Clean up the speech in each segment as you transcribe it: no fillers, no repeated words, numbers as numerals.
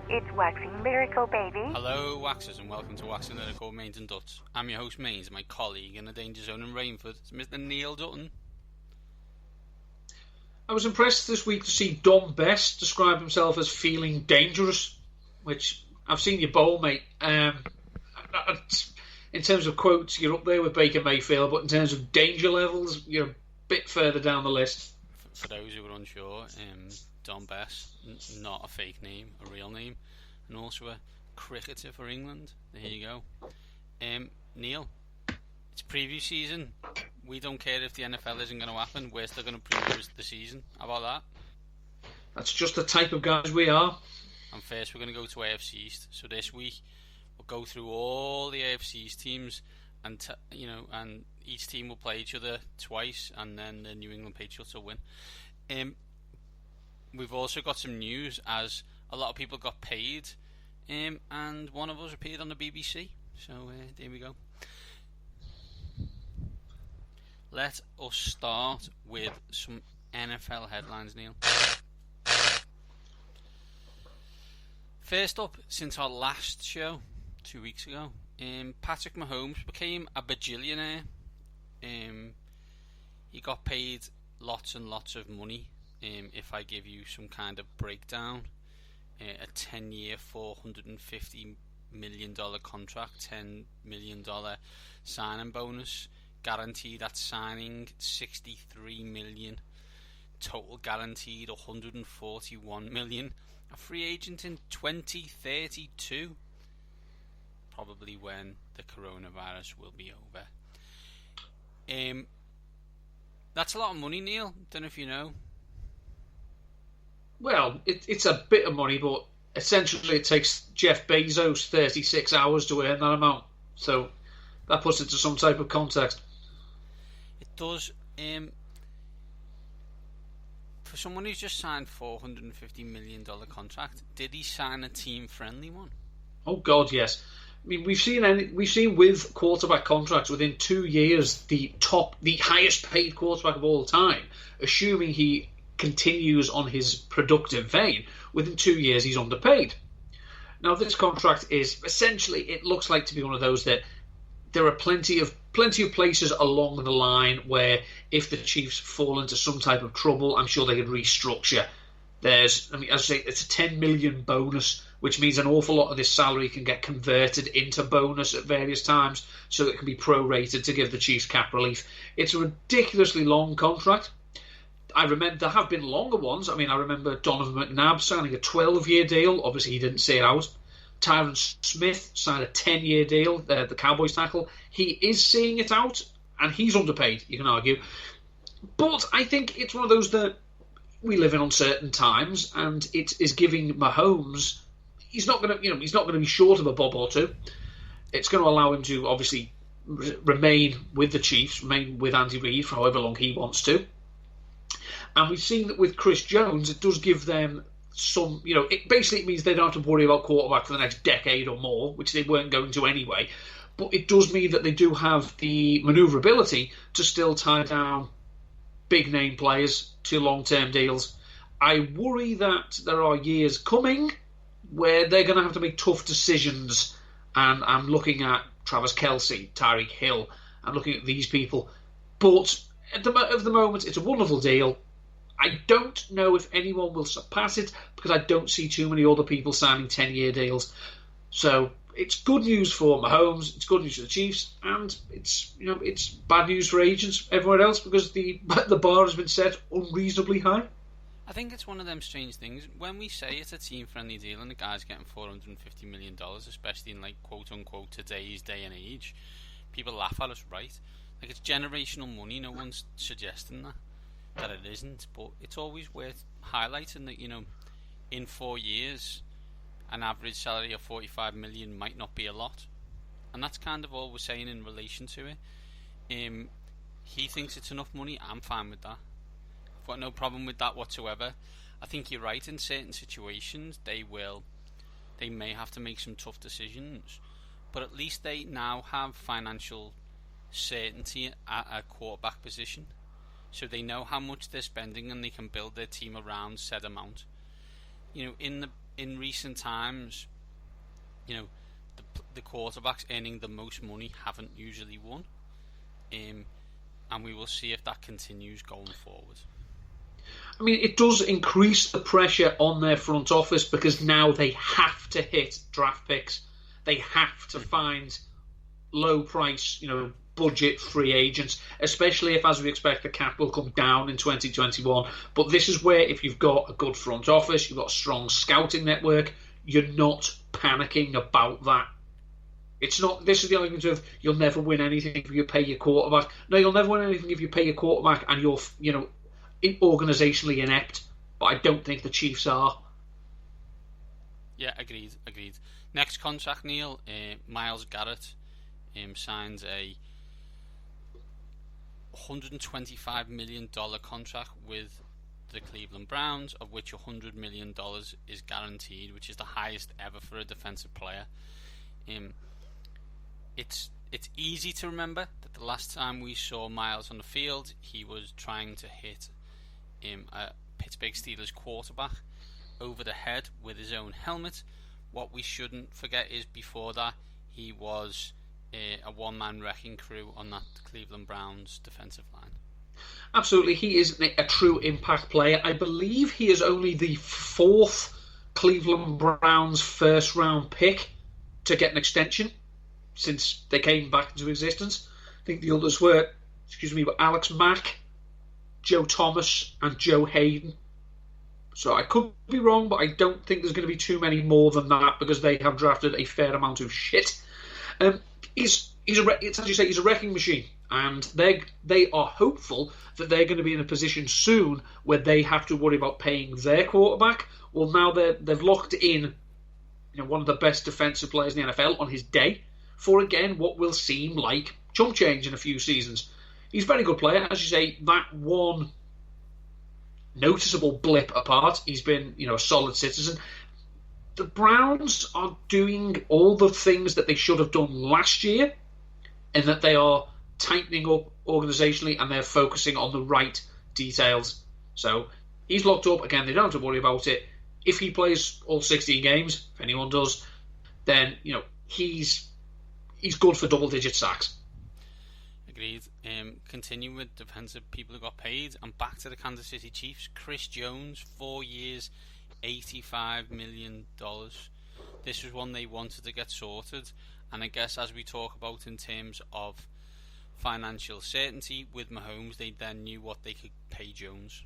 It's Waxing Lyrical, baby. Hello, Waxers, and welcome to Waxing Lyrical, Mains and Duts. I'm your host, Mains, and my colleague in the danger zone in Rainford is Mr. Neil Dutton. I was impressed this week to see Dom Best describe himself as feeling dangerous, which I've seen you bowl, mate. In terms of quotes, you're up there with Baker Mayfield, but in terms of danger levels, you're a bit further down the list. For those who are unsure, Dom Best, not a fake name, a real name, and also a cricketer for England. There you go. Neil, it's preview season. We don't care if the NFL isn't going to happen. We're still going to preview the season. How about that? That's just the type of guys we are. And first, we're going to go to AFC East. So this week, we'll go through all the AFC East teams, and and each team will play each other twice, and then the New England Patriots will win. We've also got some news, as a lot of people got paid, and one of us appeared on the BBC. So there we go. Let us start with some NFL headlines, Neil. First up, since our last show 2 weeks ago, Patrick Mahomes became a bajillionaire. He got paid lots and lots of money. If I give you some kind of breakdown, a 10-year, $450 million contract, $10 million signing bonus, guaranteed at signing $63 million, total guaranteed $141 million, a free agent in 2032, probably when the coronavirus will be over. That's a lot of money, Neil. Don't know if you know. Well, it's a bit of money, but essentially it takes Jeff Bezos 36 hours to earn that amount. So that puts it to some type of context. It does. For someone who's just signed $450 million contract, did he sign a team-friendly one? Oh God, yes. I mean, we've seen with quarterback contracts within 2 years the highest paid quarterback of all time, assuming he continues on his productive vein, within 2 years he's underpaid. Now this contract is essentially, it looks like to be one of those that there are plenty of places along the line where if the Chiefs fall into some type of trouble, I'm sure they could restructure. As I say, it's a $10 million bonus, which means an awful lot of this salary can get converted into bonus at various times, so that it can be prorated to give the Chiefs cap relief. It's a ridiculously long contract. I remember there have been longer ones. I mean, I remember Donovan McNabb signing a 12-year deal. Obviously, he didn't say it out. Tyron Smith signed a 10-year deal, the Cowboys tackle. He is seeing it out, and he's underpaid, you can argue. But I think it's one of those that we live in uncertain times, and it is giving Mahomes, he's not going to be short of a bob or two. It's going to allow him to obviously remain with the Chiefs, remain with Andy Reid for however long he wants to. And we've seen that with Chris Jones, it does give them some, it basically means they don't have to worry about quarterback for the next decade or more, which they weren't going to anyway. But it does mean that they do have the manoeuvrability to still tie down big name players to long-term deals. I worry that there are years coming where they're going to have to make tough decisions. And I'm looking at Travis Kelce, Tyreek Hill. I'm looking at these people. But at the moment, it's a wonderful deal. I don't know if anyone will surpass it because I don't see too many other people signing 10-year deals. So it's good news for Mahomes, it's good news for the Chiefs, and it's bad news for agents everywhere else because the bar has been set unreasonably high. I think it's one of them strange things. When we say it's a team-friendly deal and the guy's getting $450 million, especially in quote-unquote today's day and age, people laugh at us, right? Like, it's generational money. No one's suggesting that it isn't, but it's always worth highlighting that, in 4 years, an average salary of $45 million might not be a lot, and that's kind of all we're saying in relation to it. He thinks it's enough money. I'm fine with that. I've got no problem with that whatsoever. I think you're right. In certain situations, they may have to make some tough decisions, but at least they now have financial certainty at a quarterback position, so they know how much they're spending and they can build their team around said amount. In the in recent times, the quarterbacks earning the most money haven't usually won, and we will see if that continues going forward. I mean, it does increase the pressure on their front office because now they have to hit draft picks. They have to find low price, budget free agents, especially if, as we expect, the cap will come down in 2021. But this is where, if you've got a good front office, you've got a strong scouting network, you're not panicking about that. It's not. This is the argument of you'll never win anything if you pay your quarterback. No, you'll never win anything if you pay your quarterback and you're, organisationally inept. But I don't think the Chiefs are. Yeah, agreed. Next contract, Neil. Myles Garrett signs a $125 million contract with the Cleveland Browns, of which $100 million is guaranteed, which is the highest ever for a defensive player. It's easy to remember that the last time we saw Myles on the field, he was trying to hit a Pittsburgh Steelers quarterback over the head with his own helmet. What we shouldn't forget is before that, he was a one-man wrecking crew on that Cleveland Browns defensive line. Absolutely, he is a true impact player. I believe he is only the fourth Cleveland Browns first-round pick to get an extension since they came back into existence. I think the others were Alex Mack, Joe Thomas, and Joe Hayden. So I could be wrong, but I don't think there's going to be too many more than that because they have drafted a fair amount of shit. He's a wrecking machine, and they are hopeful that they're going to be in a position soon where they have to worry about paying their quarterback. Well, now they've locked in, one of the best defensive players in the NFL on his day for again what will seem like chump change in a few seasons. He's a very good player, as you say. That one noticeable blip apart, he's been a solid citizen. The Browns are doing all the things that they should have done last year, and that they are tightening up organisationally and they're focusing on the right details. So he's locked up. Again, they don't have to worry about it. If he plays all 16 games, if anyone does, then he's good for double-digit sacks. Agreed. Continuing with defensive people who got paid, and back to the Kansas City Chiefs. Chris Jones, 4 years, $85 million. This was one they wanted to get sorted, and I guess as we talk about in terms of financial certainty with Mahomes, they then knew what they could pay Jones.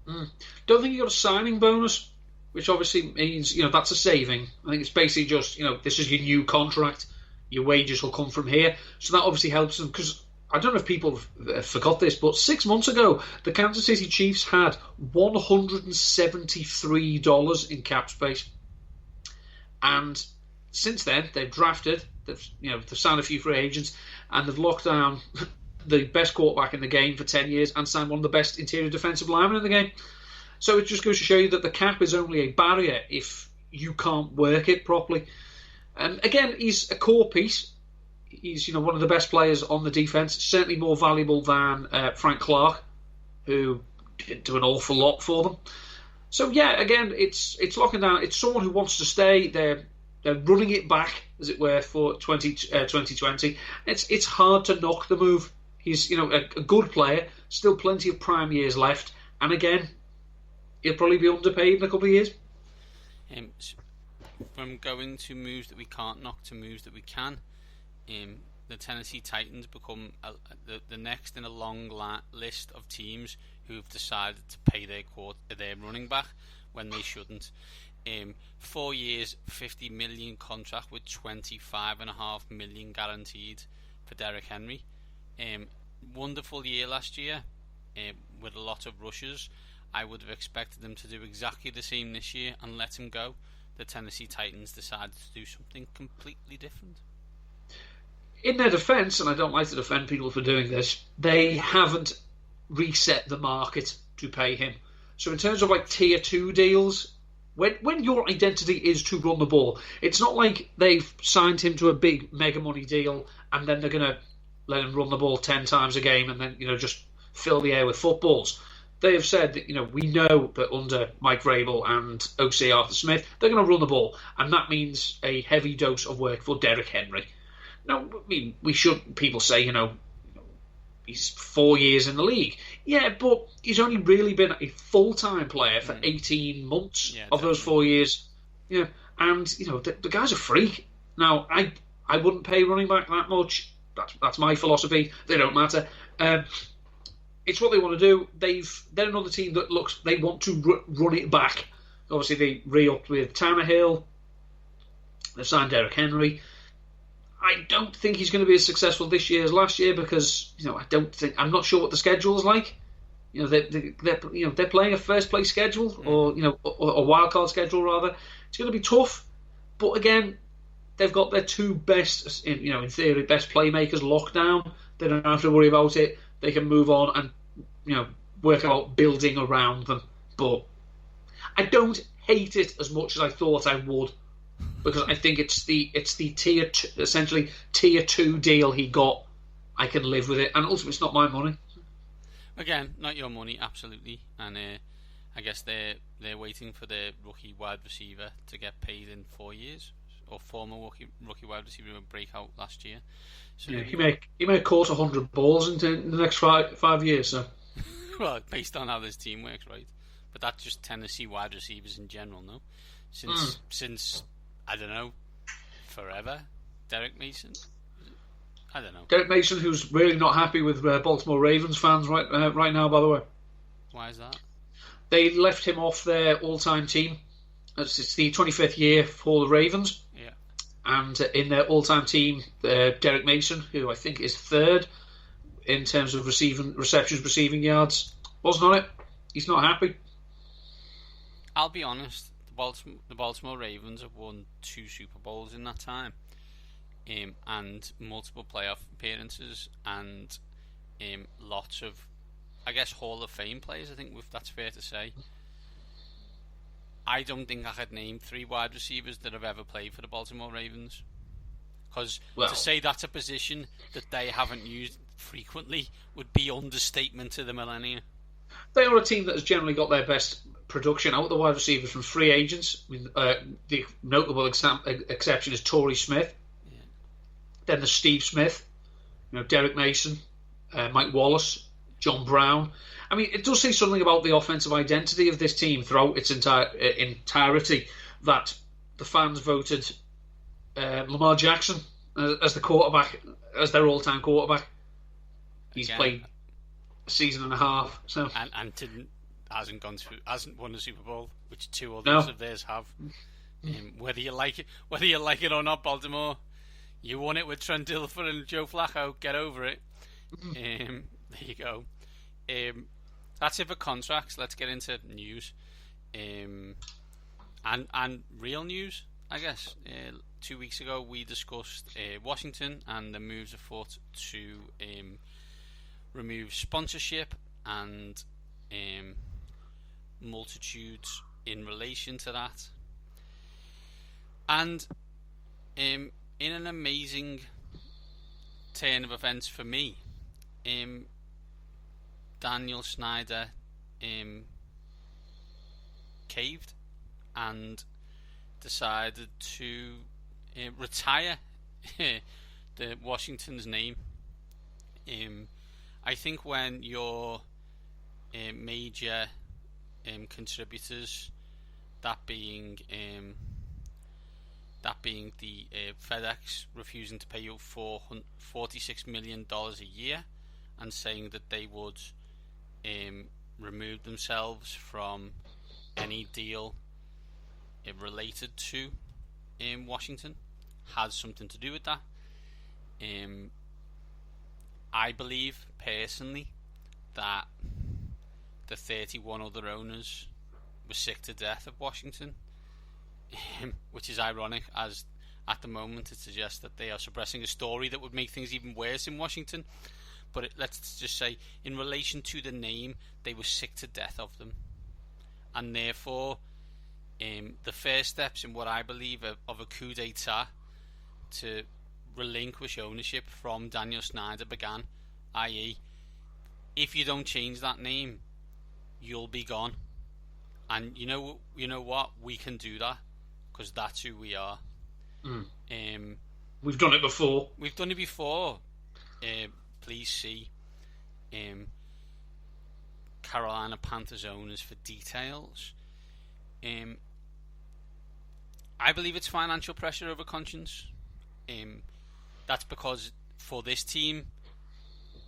Don't think he got a signing bonus, which obviously means that's a saving. I think it's basically just this is your new contract, your wages will come from here, so that obviously helps them. Because I don't know if people forgot this, but 6 months ago the Kansas City Chiefs had $173 in cap space, and since then they've drafted, they've signed a few free agents, and they've locked down the best quarterback in the game for 10 years and signed one of the best interior defensive linemen in the game. So it just goes to show you that the cap is only a barrier if you can't work it properly. And again, he's a core piece. He's one of the best players on the defense. Certainly more valuable than Frank Clark, who didn't do an awful lot for them. So yeah, again, it's locking down. It's someone who wants to stay. They're running it back, as it were, for 2020. It's hard to knock the move. He's a good player. Still plenty of prime years left. And again, he'll probably be underpaid in a couple of years. From going to moves that we can't knock to moves that we can, the Tennessee Titans become the next in a long list of teams who have decided to pay their running back when they shouldn't. 4 years, $50 million contract with $25.5 million guaranteed for Derrick Henry. Wonderful year last year with a lot of rushes. I would have expected them to do exactly the same this year and let him go. The Tennessee Titans decided to do something completely different. In their defence, and I don't like to defend people for doing this, they haven't reset the market to pay him. So in terms of tier 2 deals, when your identity is to run the ball, it's not like they've signed him to a big mega money deal and then they're going to let him run the ball 10 times a game and then just fill the air with footballs. they have said that, we know that under Mike Vrabel and O.C. Arthur Smith, they're going to run the ball, and that means a heavy dose of work for Derrick Henry. Now, I mean, people say, he's 4 years in the league. Yeah, but he's only really been a full-time player for 18 months of those 4 years. Yeah, and, the guy's a freak. Now, I wouldn't pay running back that much. That's my philosophy. They don't matter. It's what they want to do. They're another team that they want to run it back. Obviously, they re-upped with Tannehill. They've signed Derrick Henry. I don't think he's going to be as successful this year as last year because I'm not sure what the schedule is like. They're playing a first place schedule or a wild card schedule rather. It's going to be tough, but again, they've got their two best, in theory, best playmakers locked down. They don't have to worry about it. They can move on and work out building around them. But I don't hate it as much as I thought I would. Because I think it's the essentially tier 2 deal he got. I can live with it, and ultimately it's not my money. Again, not your money, absolutely. And I guess they're waiting for their rookie wide receiver to get paid in 4 years, or former rookie wide receiver to break out last year. So yeah, he may have caught 100 balls in the next 5 years. So, well, based on how this team works, right? But that's just Tennessee wide receivers in general, no? Since I don't know, forever. Derek Mason? I don't know. Derek Mason, who's really not happy with Baltimore Ravens fans right now, by the way. Why is that? They left him off their all-time team. It's the 25th year for the Ravens. Yeah. And in their all-time team, Derek Mason, who I think is third in terms of receptions, receiving yards, wasn't on it. He's not happy. I'll be honest. The Baltimore Ravens have won 2 Super Bowls in that time, and multiple playoff appearances, and lots of, I guess, Hall of Fame players. I think that's fair to say. I don't think I could name 3 wide receivers that have ever played for the Baltimore Ravens, because to say that's a position that they haven't used frequently would be understatement to the millennia. They are a team that has generally got their best production out of the wide receivers from free agents. I mean, the notable exception is Torrey Smith. Yeah. Then there's Steve Smith, Derek Mason, Mike Wallace, John Brown. I mean, it does say something about the offensive identity of this team throughout its entirety that the fans voted Lamar Jackson as the quarterback, as their all-time quarterback. He's played a season and a half, so and hasn't won a Super Bowl, which 2 others of theirs have. Whether you like it or not, Baltimore, you won it with Trent Dilfer and Joe Flacco. Get over it. There you go. That's it for contracts. Let's get into news, and real news, I guess. 2 weeks ago, we discussed Washington and the moves afoot to remove sponsorship and multitudes in relation to that. And in an amazing turn of events for me, Daniel Snyder caved and decided to retire the Washington's name. I think when your major contributors, that being the FedEx refusing to pay you $46 million a year and saying that they would remove themselves from any deal related to Washington, has something to do with that. I believe personally that the 31 other owners were sick to death of Washington, which is ironic, as at the moment it suggests that they are suppressing a story that would make things even worse in Washington. But let's just say, in relation to the name, they were sick to death of them, and therefore the first steps in what I believe of a coup d'etat to relinquish ownership from Daniel Snyder began, i.e., if you don't change that name, you'll be gone. And you know what? We can do that because that's who we are. We've done it before. Please see Carolina Panthers owners for details. I believe it's financial pressure over conscience. That's because for this team,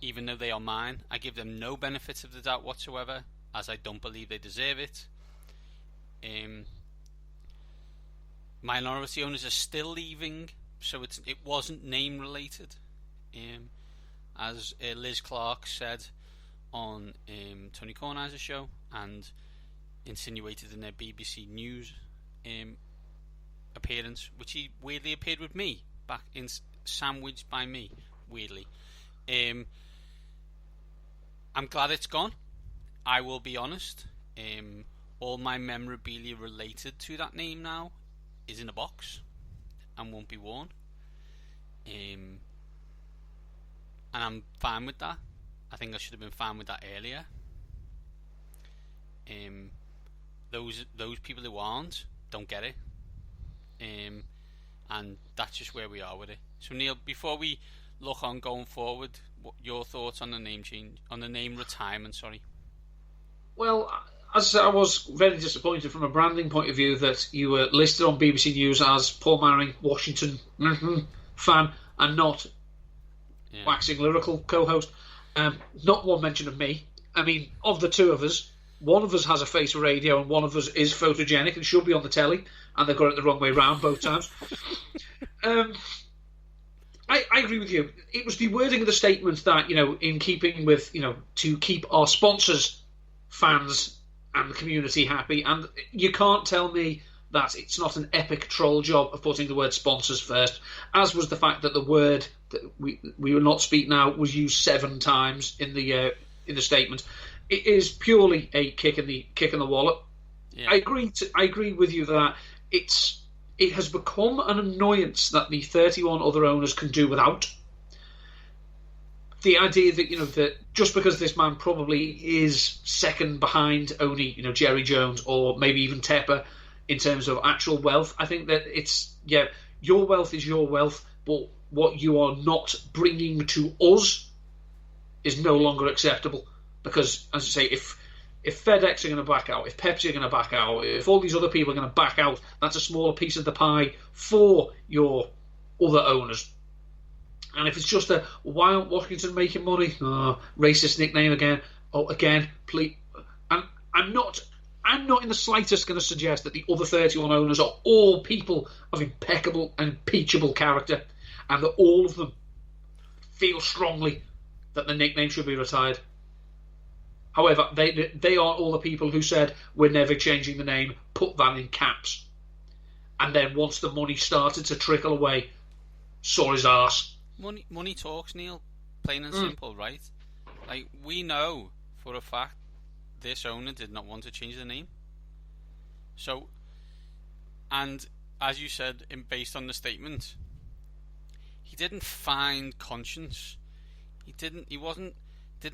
even though they are mine, I give them no benefits of the doubt whatsoever, as I don't believe they deserve it. Minority owners are still leaving, so it wasn't name related. As Liz Clark said on Tony Kornheiser's show and insinuated in their BBC News appearance, which he weirdly appeared with me back in sandwiched by me weirdly. I'm glad it's gone. I will be honest. All my memorabilia related to that name now is in a box and won't be worn. And I'm fine with that. I think I should have been fine with that earlier. Those people who aren't don't get it. And that's just where we are with it. So Neil, before we look on going forward, what your thoughts on the name change, on the name retirement? Sorry. Well, as I was very disappointed from a branding point of view that you were listed on BBC News as Paul Manning, Washington fan, and not waxing lyrical co-host. Not one mention of me. I mean, of the two of us, one of us has a face for radio and one of us is photogenic and should be on the telly, and they've got it the wrong way round both times. I agree with you. It was the wording of the statement that, in keeping with, to keep our sponsors, fans and the community happy, and you can't tell me that it's not an epic troll job of putting the word sponsors first, as was the fact that the word that we will not speak now was used 7 times in the statement. It is purely a kick in the wallet. Yeah. I agree with you that it has become an annoyance that the 31 other owners can do without. The idea that that just because this man probably is second behind only Jerry Jones or maybe even Tepper in terms of actual wealth, I think that it's your wealth is your wealth, but what you are not bringing to us is no longer acceptable. Because, as I say, if FedEx are going to back out, if Pepsi are going to back out, if all these other people are going to back out, that's a smaller piece of the pie for your other owners. And if it's just why aren't Washington making money? Oh, racist nickname again. Oh, again, please. And I'm not in the slightest going to suggest that the other 31 owners are all people of impeccable and impeachable character, and that all of them feel strongly that the nickname should be retired. However, they are all the people who said, we're never changing the name, put that in caps. And then once the money started to trickle away, saw his arse. Money talks, Neil. Plain and simple, right? Like, we know for a fact this owner did not want to change the name. So, and as you said, based on the statement, he didn't find conscience. He didn't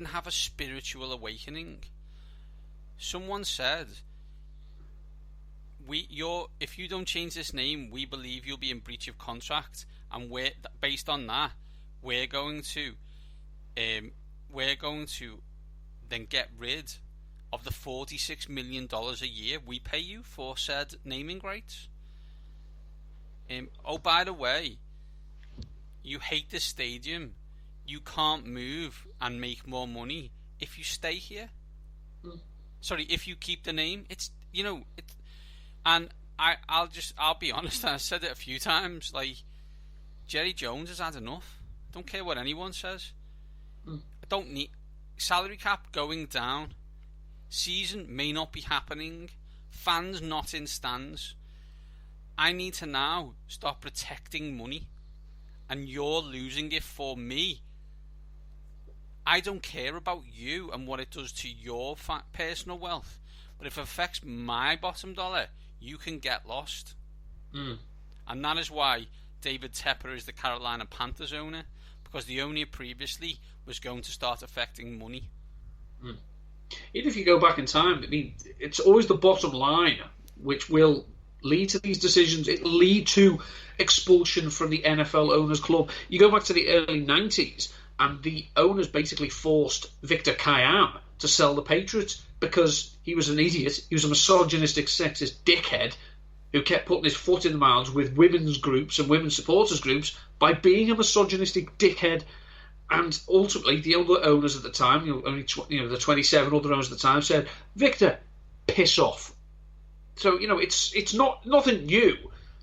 have a spiritual awakening. Someone said, if you don't change this name, we believe you'll be in breach of contract, and based on that, we're going to then get rid of the $46 million a year we pay you for said naming rights. Oh, by the way, you hate this stadium. You can't move and make more money if you stay here. Sorry, if you keep the name, and I'll be honest. I said it a few times. Like, Jerry Jones has had enough. Don't care what anyone says. I don't need salary cap going down. Season may not be happening. Fans not in stands. I need to now start protecting money, and you're losing it for me. I don't care about you and what it does to your personal wealth, but if it affects my bottom dollar, you can get lost. And that is why David Tepper is the Carolina Panthers owner, because the owner previously was going to start affecting money. even if you go back in time, I mean, it's always the bottom line which will lead to these decisions. It will lead to expulsion from the NFL Owners Club. You go back to the early 90s, and the owners basically forced Victor Kiam to sell the Patriots because he was an idiot. He was a misogynistic, sexist dickhead who kept putting his foot in the mouths with women's groups and women's supporters groups by being a misogynistic dickhead. And ultimately, the other owners at the time, the 27 other owners at the time, said, "Victor, piss off." So it's nothing new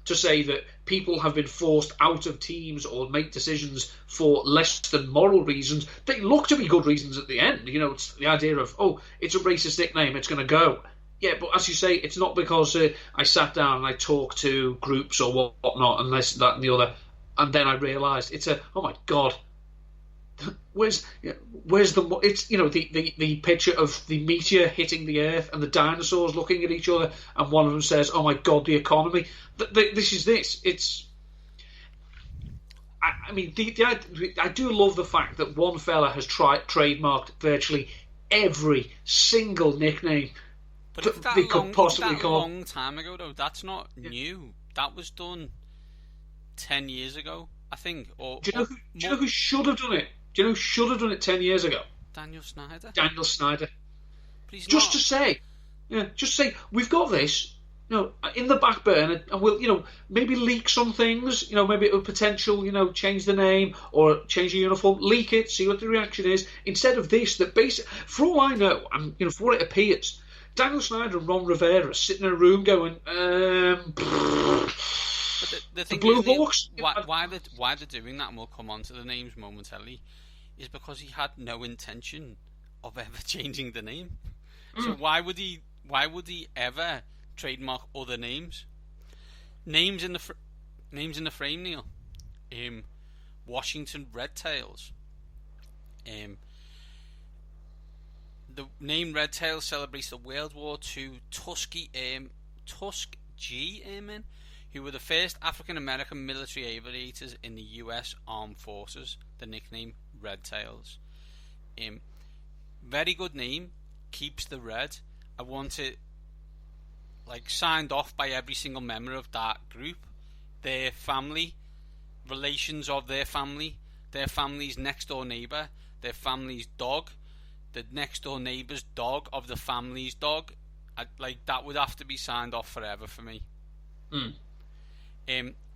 to say that people have been forced out of teams or make decisions for less than moral reasons. They look to be good reasons at the end. It's the idea of, it's a racist nickname, it's going to go. Yeah, but as you say, it's not because I sat down and I talked to groups or whatnot and this, that, and the other, and then I realised oh my God. Where's the it's the picture of the meteor hitting the earth and the dinosaurs looking at each other, and one of them says, "Oh my God, the economy." This is this. It's. I mean, I do love the fact that one fella has trademarked virtually every single nickname but that they could possibly call. A long time ago, though. That's not new. That was done 10 years ago, I think. Do you know who should have done it? Do you know who should have done it 10 years ago? Daniel Snyder. But he's just not. To say, we've got this, in the back burner, and we'll, maybe leak some things, maybe it will potential, change the name or change the uniform, leak it, see what the reaction is, instead of this, that basically, for all I know, and, for what it appears, Daniel Snyder and Ron Rivera sitting in a room going, But the thing Blue is, Hawks. Why they're doing that, and we'll come on to the names momentarily, is because he had no intention of ever changing the name. So why would he ever trademark other names? Names in the frame, Neil. Washington Red Tails. The name Red Tails celebrates the World War II Tuskegee Airmen, who were the first African-American military aviators in the US Armed Forces. The nickname Red Tails. Very good name, keeps the red. I want it signed off by every single member of that group, their family, relations of their family, their family's next door neighbour, their family's dog, the next door neighbour's dog of the family's dog. That would have to be signed off forever for me.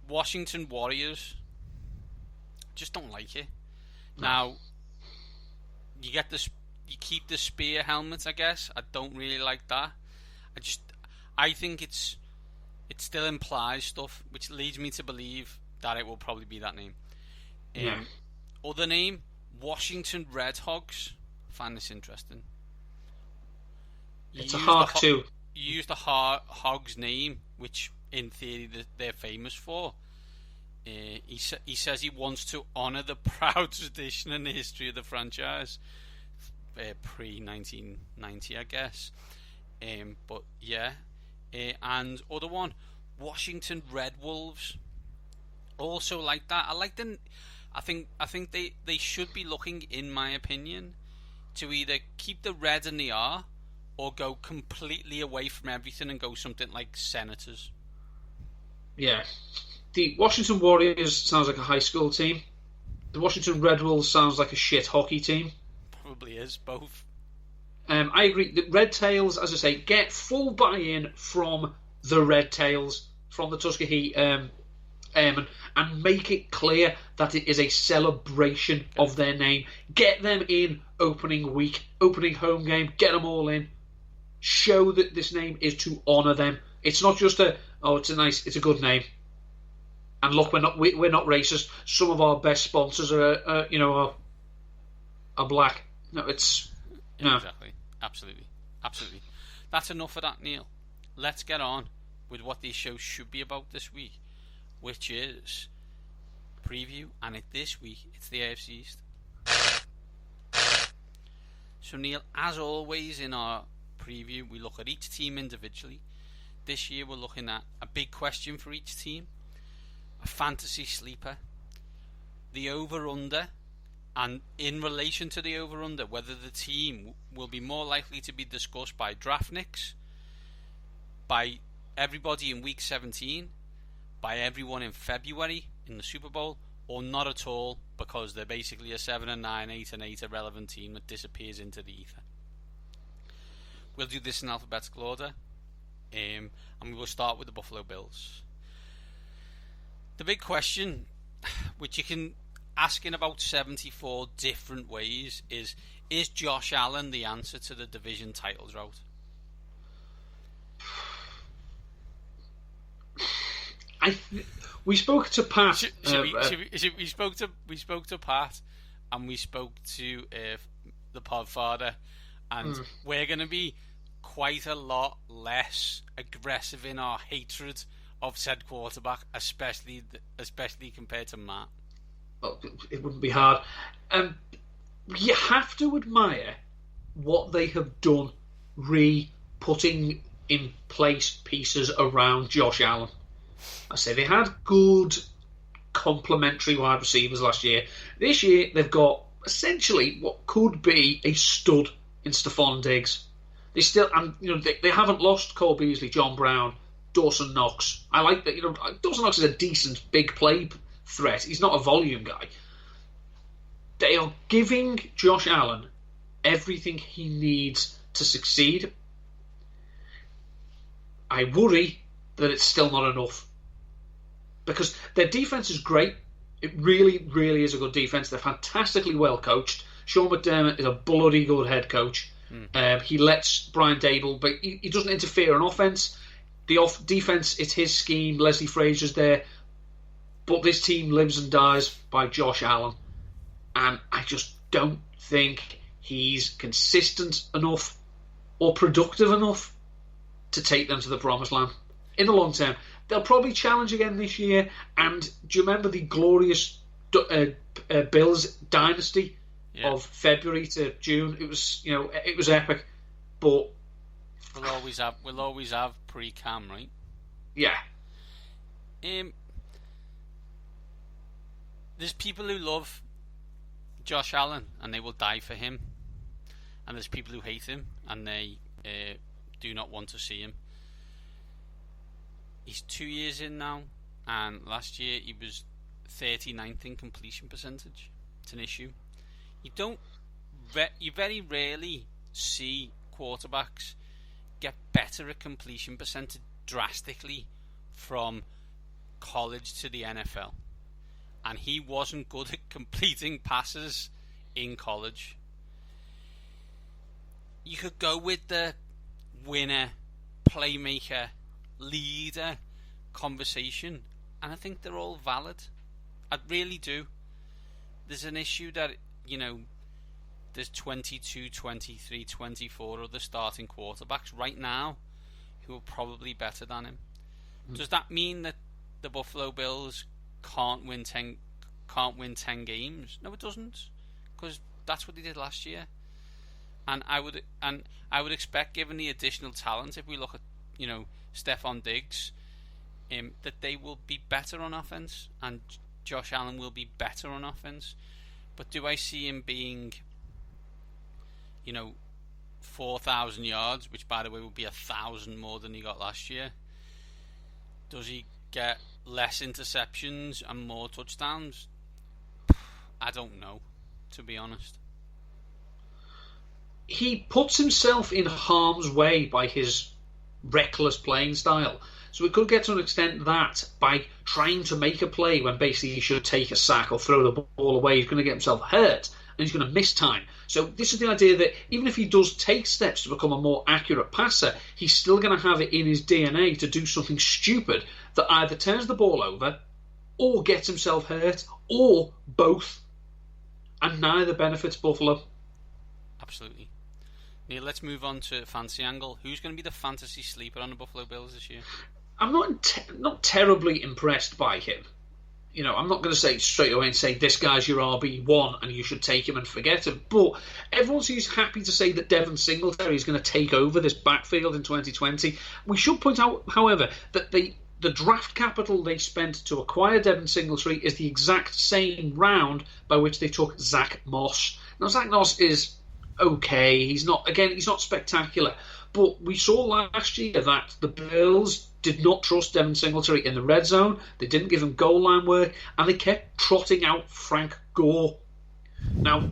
Washington Warriors, just don't like it. No. Now, you keep the spear helmet, I guess. I don't really like that. I think it still implies stuff, which leads me to believe that it will probably be that name. Other name, Washington Red Hogs. I find this interesting. It's a hawk too. You use the Hogs name, which in theory they're famous for. He says he wants to honour the proud tradition and the history of the franchise, pre-1990, I guess. But yeah, and other one, Washington Red Wolves. Also like that. I like them. I think they should be looking, in my opinion, to either keep the red in the R or go completely away from everything and go something like Senators. Yeah. The Washington Warriors sounds like a high school team. The Washington Red Wolves sounds like a shit hockey team. Probably is, both. I agree. The Red Tails, as I say, get full buy-in from the Red Tails, from the Tuskegee Airmen, and make it clear that it is a celebration of their name. Get them in opening week, opening home game, get them all in. Show that this name is to honour them. It's not just it's a good name. And look, we're not racist. Some of our best sponsors are black. No, it's no. Exactly, absolutely. That's enough of that, Neil. Let's get on with what these shows should be about this week, which is preview, and this week it's the AFC East. So Neil, as always in our preview, we look at each team individually. This year we're looking at a big question for each team, a fantasy sleeper, the over-under, And in relation to the over-under, whether the team will be more likely to be discussed by draftniks, by everybody in week 17, by everyone in February in the Super Bowl, or not at all, because they're basically a 7-9, 8-8 irrelevant team that disappears into the ether. We'll do this in alphabetical order, and we will start with the Buffalo Bills. The big question, which you can ask in about 74 different ways, is Josh Allen the answer to the division title drought? We spoke to Pat. We spoke to Pat, and we spoke to the Podfather, and we're going to be quite a lot less aggressive in our hatred of said quarterback, especially compared to Matt. Well, it wouldn't be hard. You have to admire what they have done, putting in place pieces around Josh Allen. I say they had good complementary wide receivers last year. This year they've got essentially what could be a stud in Stephon Diggs. They still, and they haven't lost Cole Beasley, John Brown, Dawson Knox. I like that. Dawson Knox is a decent big play threat. He's not a volume guy. They are giving Josh Allen everything he needs to succeed. I worry that it's still not enough, because their defense is great. It really, really is a good defense. They're fantastically well coached. Sean McDermott is a bloody good head coach. He lets Brian Dable, but he doesn't interfere on offense. The defense, it's his scheme. Leslie Frazier's there. But this team lives and dies by Josh Allen. And I just don't think he's consistent enough or productive enough to take them to the promised land in the long term. They'll probably challenge again this year. And do you remember the glorious Bills dynasty of February to June? It was epic. But we'll always have pre-cam, right? Yeah. There's people who love Josh Allen and they will die for him, and there's people who hate him and they do not want to see him. He's 2 years in now, and last year he was 39th in completion percentage. It's an issue. You very rarely see quarterbacks get better at completion percentage drastically from college to the NFL. And he wasn't good at completing passes in college. You could go with the winner, playmaker, leader conversation, and I think they're all valid. I really do. There's an issue that, there's 22, 23, 24 other starting quarterbacks right now who are probably better than him. Does that mean that the Buffalo Bills can't win 10 games? No, it doesn't, because that's what they did last year. And I would expect, given the additional talent, if we look at Stephon Diggs, that they will be better on offense, and Josh Allen will be better on offense. But do I see him being 4,000 yards, which by the way would be 1,000 more than he got last year? Does he get less interceptions and more touchdowns? I don't know, to be honest. He puts himself in harm's way by his reckless playing style. So it could get to an extent that by trying to make a play when basically he should take a sack or throw the ball away, he's going to get himself hurt and he's going to miss time. So this is the idea that even if he does take steps to become a more accurate passer, he's still going to have it in his DNA to do something stupid that either turns the ball over or gets himself hurt or both. And neither benefits Buffalo. Absolutely. Neil, let's move on to fantasy angle. Who's going to be the fantasy sleeper on the Buffalo Bills this year? I'm not terribly impressed by him. I'm not going to say straight away and say this guy's your RB1 and you should take him and forget him. But everyone seems happy to say that Devin Singletary is going to take over this backfield in 2020. We should point out, however, that the the draft capital they spent to acquire Devin Singletary is the exact same round by which they took Zach Moss. Now, Zach Moss is okay. He's not spectacular. But we saw last year that the Bills did not trust Devin Singletary in the red zone. They didn't give him goal line work, and they kept trotting out Frank Gore. Now,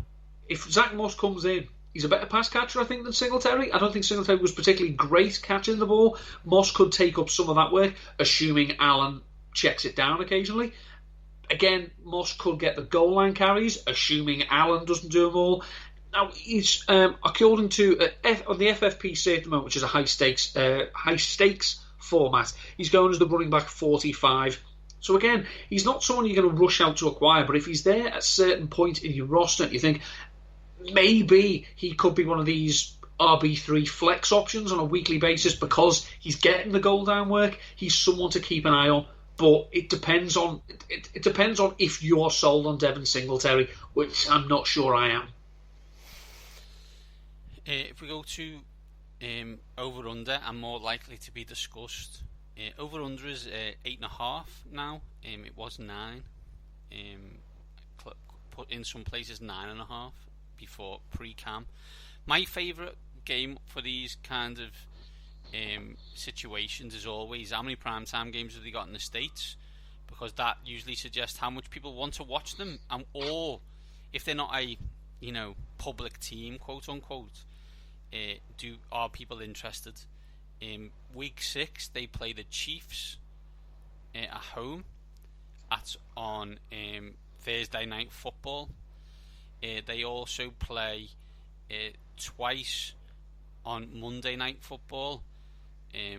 if Zach Moss comes in, he's a better pass catcher, I think, than Singletary. I don't think Singletary was particularly great catching the ball. Moss could take up some of that work, assuming Allen checks it down occasionally. Again, Moss could get the goal line carries, assuming Allen doesn't do them all. Now, he's according to on the FFPC at the moment, which is a high stakes format, he's going as the running back 45. So again, he's not someone you're going to rush out to acquire, but if he's there at a certain point in your roster, you think maybe he could be one of these RB3 flex options on a weekly basis because he's getting the goal down work. He's someone to keep an eye on. But it depends on if you're sold on Devin Singletary, which I'm not sure I am. If we go to over-under and more likely to be discussed, over-under is 8.5 now. It was 9. Put in some places 9.5 before pre-cam. My favourite game for these kind of situations is always how many primetime games have they got in the States, because that usually suggests how much people want to watch them, or if they're not a public team, quote unquote, are people interested? In week 6 they play the Chiefs at home. That's on Thursday Night Football. They also play twice on Monday Night Football,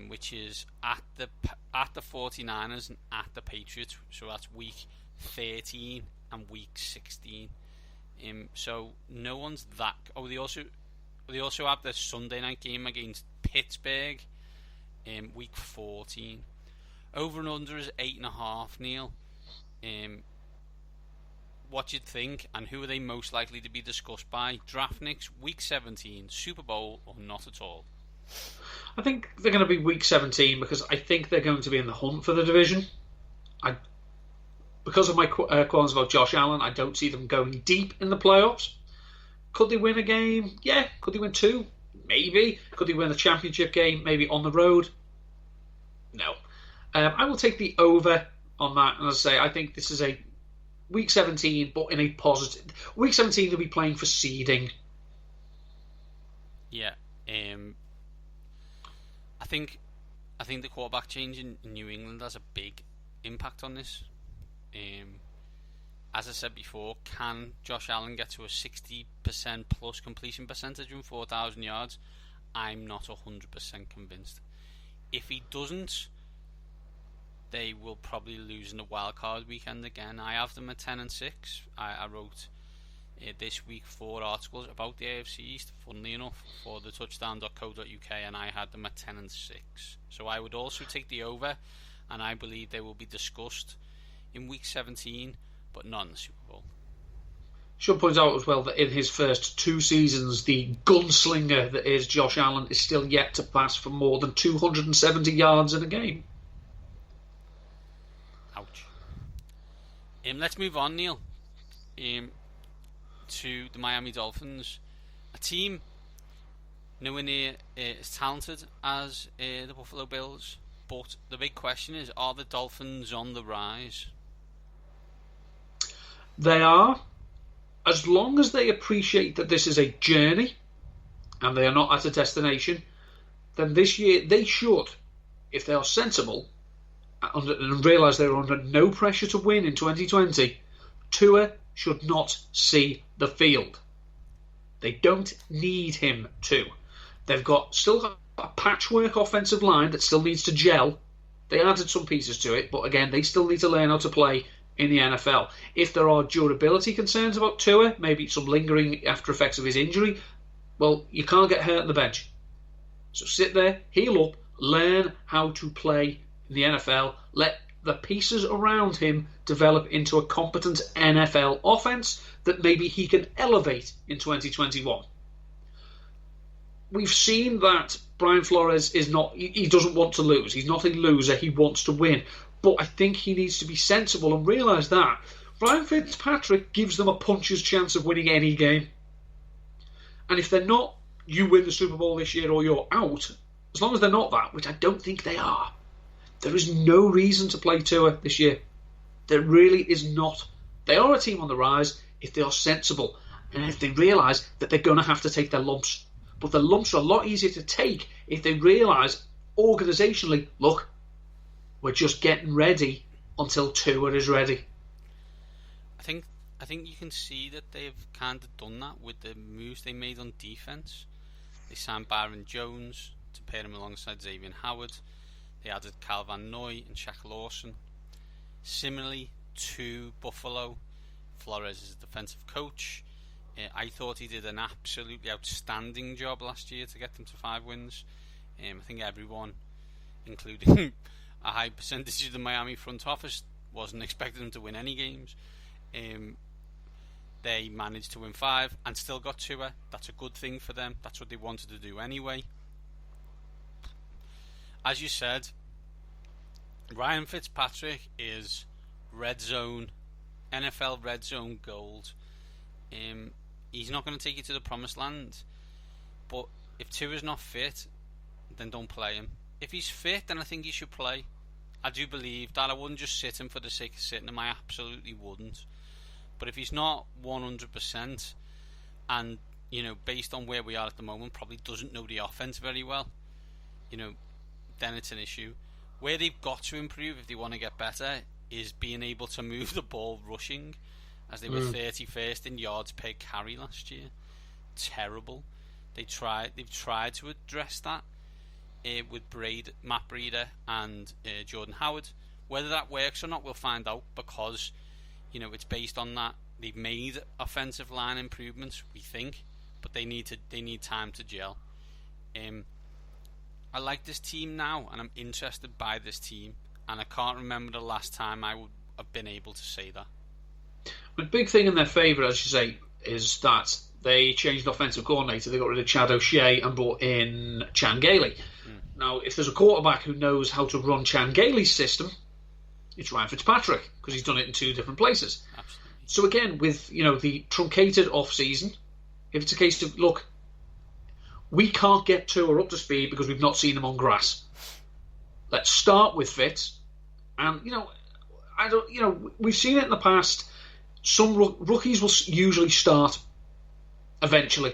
which is at the 49ers and at the Patriots. So that's week 13 and week 16. So no one's that. Oh, they also have the Sunday night game against Pittsburgh in week 14. Over and under is 8.5. Neil, what do you think, and who are they most likely to be discussed by? Draftniks, week 17, Super Bowl, or not at all? I think they're going to be week 17 because I think they're going to be in the hunt for the division. Because of my qualms about Josh Allen, I don't see them going deep in the playoffs. Could they win a game? Yeah. Could they win 2? Maybe. Could they win a championship game? Maybe on the road? No. I will take the over on that. And as I say, I think this is a week 17, but in a positive. Week 17, they'll be playing for seeding. Yeah. I think the quarterback change in New England has a big impact on this. As I said before, can Josh Allen get to a 60% plus completion percentage in 4,000 yards? I'm not 100% convinced. If he doesn't, they will probably lose in the wildcard weekend again. I have them at 10-6. I wrote this week 4 articles about the AFC East, funnily enough, for the touchdown.co.uk, and I had them at 10-6. So I would also take the over, and I believe they will be discussed in week 17, but not in the Super Bowl. Should point out as well that in his first 2 seasons, the gunslinger that is Josh Allen is still yet to pass for more than 270 yards in a game. Ouch. Let's move on, Neil, to the Miami Dolphins, a team nowhere near as talented as the Buffalo Bills, but the big question is, are the Dolphins on the rise? They are, as long as they appreciate that this is a journey and they are not at a destination. Then this year they should, if they are sensible and realise they're under no pressure to win in 2020, Tua should not see the field. They don't need him to. They've still got a patchwork offensive line that still needs to gel. They added some pieces to it, but again, they still need to learn how to play in the NFL. If there are durability concerns about Tua, maybe some lingering after effects of his injury, well, you can't get hurt on the bench. So sit there, heal up, learn how to play in the NFL, let the pieces around him develop into a competent NFL offense that maybe he can elevate in 2021. we've seen that Brian Flores is not. He doesn't want to lose. He's not a loser. He wants to win. But I think he needs to be sensible and realise that Ryan Fitzpatrick gives them a puncher's chance of winning any game. And if they're not, you win the Super Bowl this year or you're out. As long as they're not that, which I don't think they are, there is no reason to play Tua this year. There really is not. They are a team on the rise if they are sensible and if they realise that they're going to have to take their lumps. But the lumps are a lot easier to take if they realise organisationally, look, we're just getting ready until Tua is ready. I think you can see that they've kind of done that with the moves they made on defence. They signed Byron Jones to pair him alongside Xavier Howard. They added Kyle Van Noy and Shaq Lawson. Similarly to Buffalo, Flores is a defensive coach. I thought he did an absolutely outstanding job last year to get them to 5 wins. I think everyone, including a high percentage of the Miami front office, wasn't expecting them to win any games. They managed to win 5 and still got Tua. That's a good thing for them. That's what they wanted to do anyway. As you said, Ryan Fitzpatrick is red zone, NFL red zone gold. He's not going to take you to the promised land. But if Tua's not fit, then don't play him. If he's fit, then I think he should play. I do believe that. I wouldn't just sit him for the sake of sitting him. I absolutely wouldn't. But if he's not 100%, and, based on where we are at the moment, probably doesn't know the offense very well, then it's an issue. Where they've got to improve if they want to get better is being able to move the ball rushing, as they were 31st in yards per carry last year. Terrible. They've tried to address that with Matt Breida and Jordan Howard. Whether that works or not, we'll find out, because it's based on that. They've made offensive line improvements, we think, but they need time to gel. I like this team now, and I'm interested by this team, and I can't remember the last time I would have been able to say that. The big thing in their favour, as you say, is that they changed the offensive coordinator. They got rid of Chad O'Shea and brought in Chan Gailey. Now, if there's a quarterback who knows how to run Chan Gailey's system, it's Ryan Fitzpatrick, because he's done it in 2 different places. Absolutely. So again, with the truncated off-season, if it's a case of, look, we can't get Tua up to speed because we've not seen him on grass. Let's start with Fitz, and we've seen it in the past. Some rookies will usually start eventually.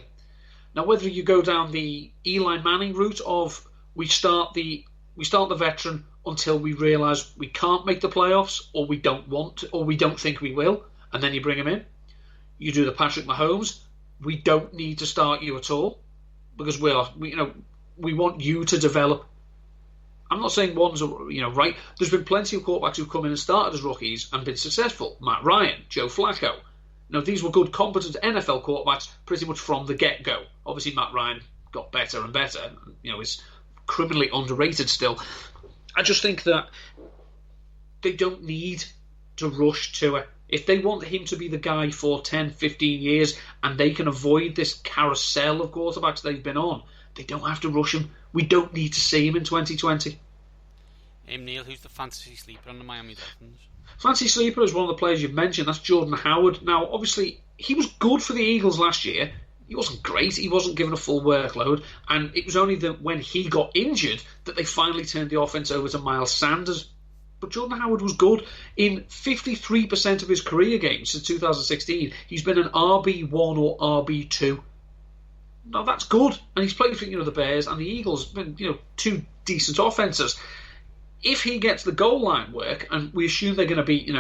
Now, whether you go down the Eli Manning route of we start the veteran until we realise we can't make the playoffs, or we don't want to, or we don't think we will, and then you bring him in. You do the Patrick Mahomes. We don't need to start you at all because we want you to develop. I'm not saying one's right. There's been plenty of quarterbacks who've come in and started as rookies and been successful. Matt Ryan, Joe Flacco. These were good, competent NFL quarterbacks pretty much from the get-go. Obviously, Matt Ryan got better and better. Is criminally underrated still. I just think that they don't need to rush to it. If they want him to be the guy for 10, 15 years and they can avoid this carousel of quarterbacks they've been on, they don't have to rush him. We don't need to see him in 2020. Neil, who's the fantasy sleeper on the Miami Dolphins? Fantasy sleeper is one of the players you've mentioned. That's Jordan Howard. Now, obviously, he was good for the Eagles last year. He wasn't great. He wasn't given a full workload. And it was only when he got injured that they finally turned the offense over to Miles Sanders. But Jordan Howard was good. In 53% of his career games since 2016, he's been an RB1 or RB2. Now, that's good. And he's played for the Bears and the Eagles. Been 2 decent offenses. If he gets the goal line work, and we assume they're going to be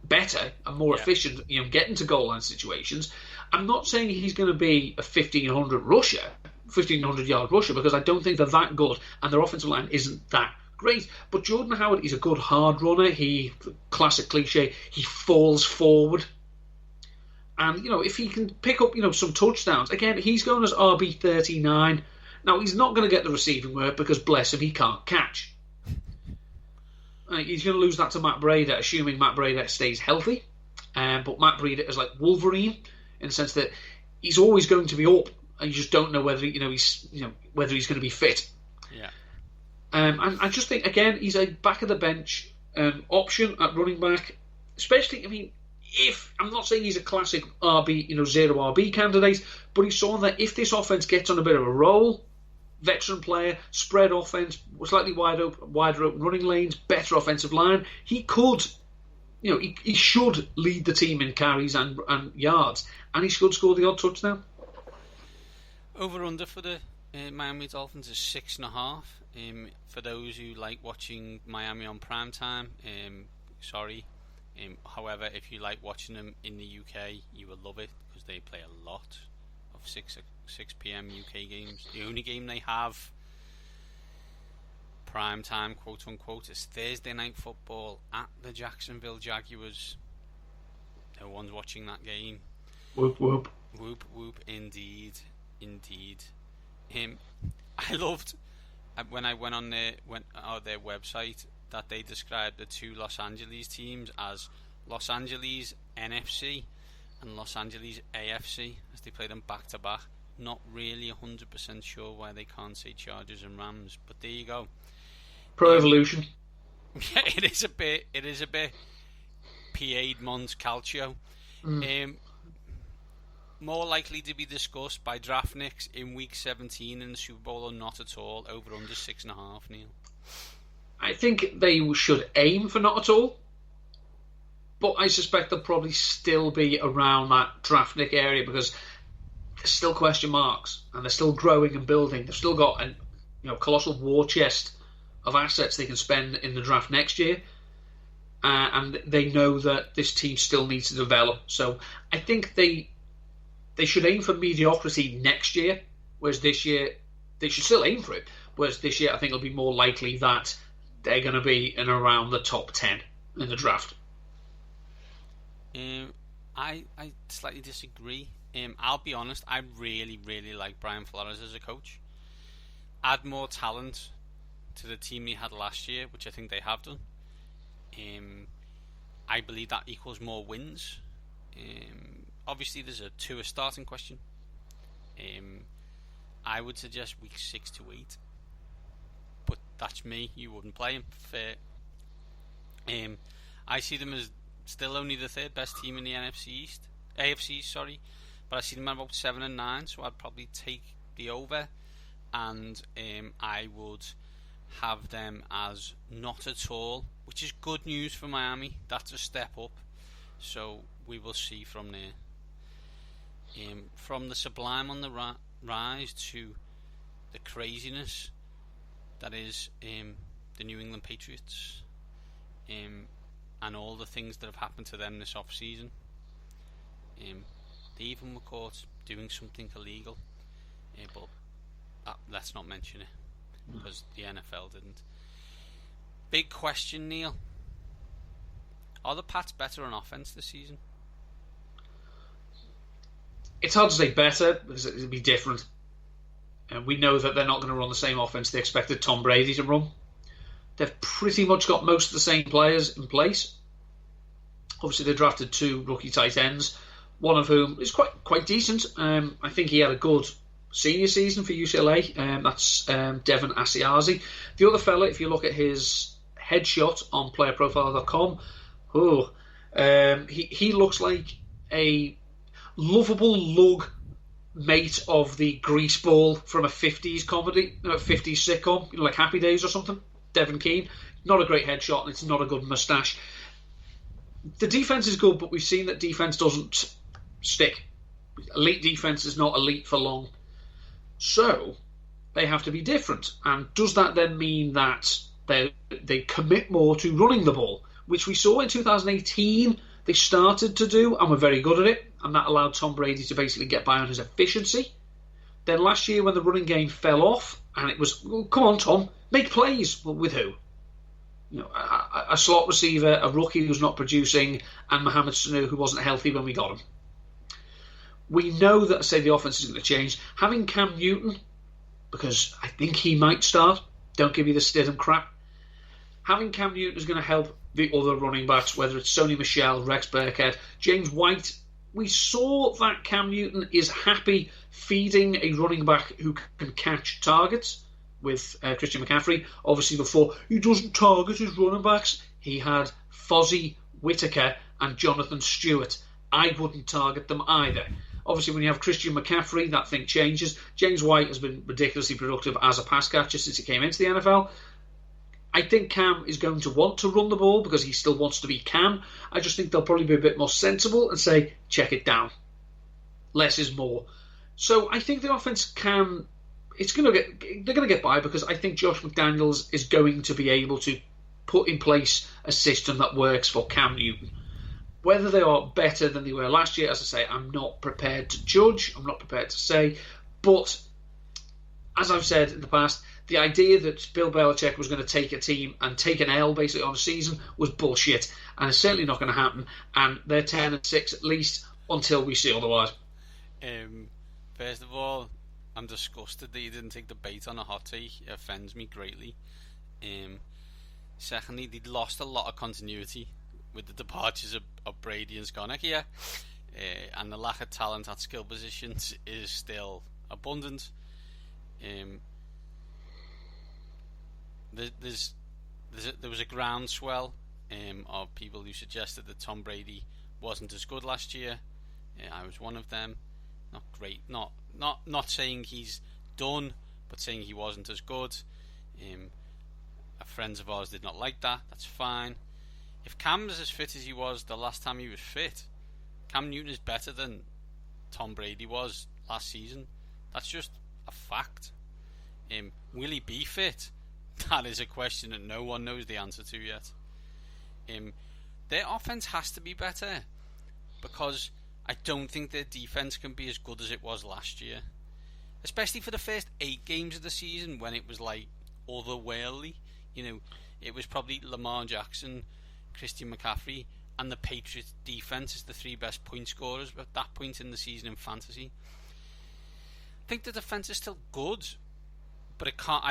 better and more efficient getting to goal line situations, I'm not saying he's going to be a 1,500 yard rusher, because I don't think they're that good and their offensive line isn't that great. But Jordan Howard is a good hard runner. He, classic cliche, he falls forward. And, if he can pick up, some touchdowns, again, he's going as RB39. Now, he's not going to get the receiving work because, bless him, he can't catch. He's going to lose that to Matt Breida, assuming Matt Breida stays healthy. But Matt Breida is like Wolverine in the sense that he's always going to be up and you just don't know whether he's whether he's going to be fit. Yeah. And I just think again he's a back of the bench option at running back, especially. I mean, if I'm not saying he's a classic RB, zero RB candidate, but he's someone that if this offense gets on a bit of a roll, veteran player, spread offense, slightly wider open running lanes, better offensive line, he could, he should lead the team in carries and yards, and he should score the odd touchdown. Over under for the Miami Dolphins is 6.5. For those who like watching Miami on prime time, sorry. However, if you like watching them in the UK, you will love it because they play a lot of 6 p.m. UK games. The only game they have prime time, quote unquote, is Thursday night football at the Jacksonville Jaguars. No one's watching that game. Whoop whoop. Whoop whoop. Indeed. I loved when I went on their website that they described the two Los Angeles teams as Los Angeles NFC and Los Angeles AFC as they play them back to back. Not really 100% sure why they can't say Chargers and Rams, but there you go. Pro evolution. Yeah, it is a bit Piedmont Calcio. More likely to be discussed by draftniks in week 17 in the Super Bowl or not at all. Over under 6.5, Neil. I think they should aim for not at all, but I suspect they'll probably still be around that draftnik area because there's still question marks and they're still growing and building. They've still got a colossal war chest of assets they can spend in the draft next year, and they know that this team still needs to develop. So I think they should aim for mediocrity next year, whereas this year they should still aim for it. Whereas this year I think it'll be more likely that they're going to be in around the top 10 in the draft. I slightly disagree. I'll be honest, I really, really like Brian Flores as a coach. Add more talent to the team he had last year, which I think they have done. I believe that equals more wins. Obviously, there's a Tua starting question. I would suggest week 6 to 8. But that's me. You wouldn't play him. Fair. I see them as still only the third best team in the AFC, sorry. But I see them at about 7 and 9, so I'd probably take the over, and I would have them as not at all, which is good news for Miami. That's a step up. So we will see from there. From the sublime on the rise to the craziness that is the New England Patriots, and all the things that have happened to them this off-season. They even were caught doing something illegal, but let's not mention it because the NFL didn't. Big question, Neil. Are the Pats better on offense this season? It's hard to say better because it'll be different. And we know that they're not going to run the same offense they expected Tom Brady to run. They've pretty much got most of the same players in place. Obviously, they drafted 2 rookie tight ends, one of whom is quite decent. I think he had a good senior season for UCLA. That's Devin Asiasi. The other fella, if you look at his headshot on playerprofile.com, he looks like a lovable lug mate of the greaseball from a 50s comedy, a 50s sitcom, like Happy Days or something. Devin Keane. Not a great headshot, and it's not a good moustache. The defense is good, but we've seen that defense doesn't stick. Elite defense is not elite for long. So they have to be different. And does that then mean that they commit more to running the ball, which we saw in 2018 they started to do and were very good at it, and that allowed Tom Brady to basically get by on his efficiency. Then last year when the running game fell off, and it was, well, come on Tom, make plays. Well, with who? A slot receiver, a rookie who's not producing, and Mohamed Sanu who wasn't healthy when we got him. We know that, say, the offense is going to change. Having Cam Newton, because I think he might start, don't give me the Stidham crap. Having Cam Newton is going to help the other running backs, whether it's Sony Michel, Rex Burkhead, James White, we saw that Cam Newton is happy feeding a running back who can catch targets with Christian McCaffrey. Obviously, before, he doesn't target his running backs. He had Fozzie Whitaker and Jonathan Stewart. I wouldn't target them either. Obviously, when you have Christian McCaffrey, that thing changes. James White has been ridiculously productive as a pass catcher since he came into the NFL. I think Cam is going to want to run the ball because he still wants to be Cam. I just think they'll probably be a bit more sensible and say, check it down. Less is more. So I think the offense can... they're going to get by because I think Josh McDaniels is going to be able to put in place a system that works for Cam Newton. Whether they are better than they were last year, as I say, I'm not prepared to judge. I'm not prepared to say. But, as I've said in the past, the idea that Bill Belichick was going to take a team and take an L basically on a season was bullshit. And it's certainly not going to happen. And they're 10-6 at least until we see otherwise. First of all, I'm disgusted that you didn't take the bait on a hot take. It offends me greatly. Secondly, they'd lost a lot of continuity with the departures of Brady and Skonecchia, and the lack of talent at skill positions is still abundant. There was a groundswell of people who suggested that Tom Brady wasn't as good last year. I was one of them. Not great. Not saying he's done, but saying he wasn't as good. Friends of ours did not like that. That's fine. If Cam was as fit as he was the last time he was fit, Cam Newton is better than Tom Brady was last season. That's just a fact. Will he be fit? That is a question that no one knows the answer to yet. Their offense has to be better because I don't think their defense can be as good as it was last year, especially for the first 8 games of the season when it was like otherworldly. It was probably Lamar Jackson, Christian McCaffrey, and the Patriots defense as the 3 best point scorers at that point in the season in fantasy. I think the defense is still good, but it can't.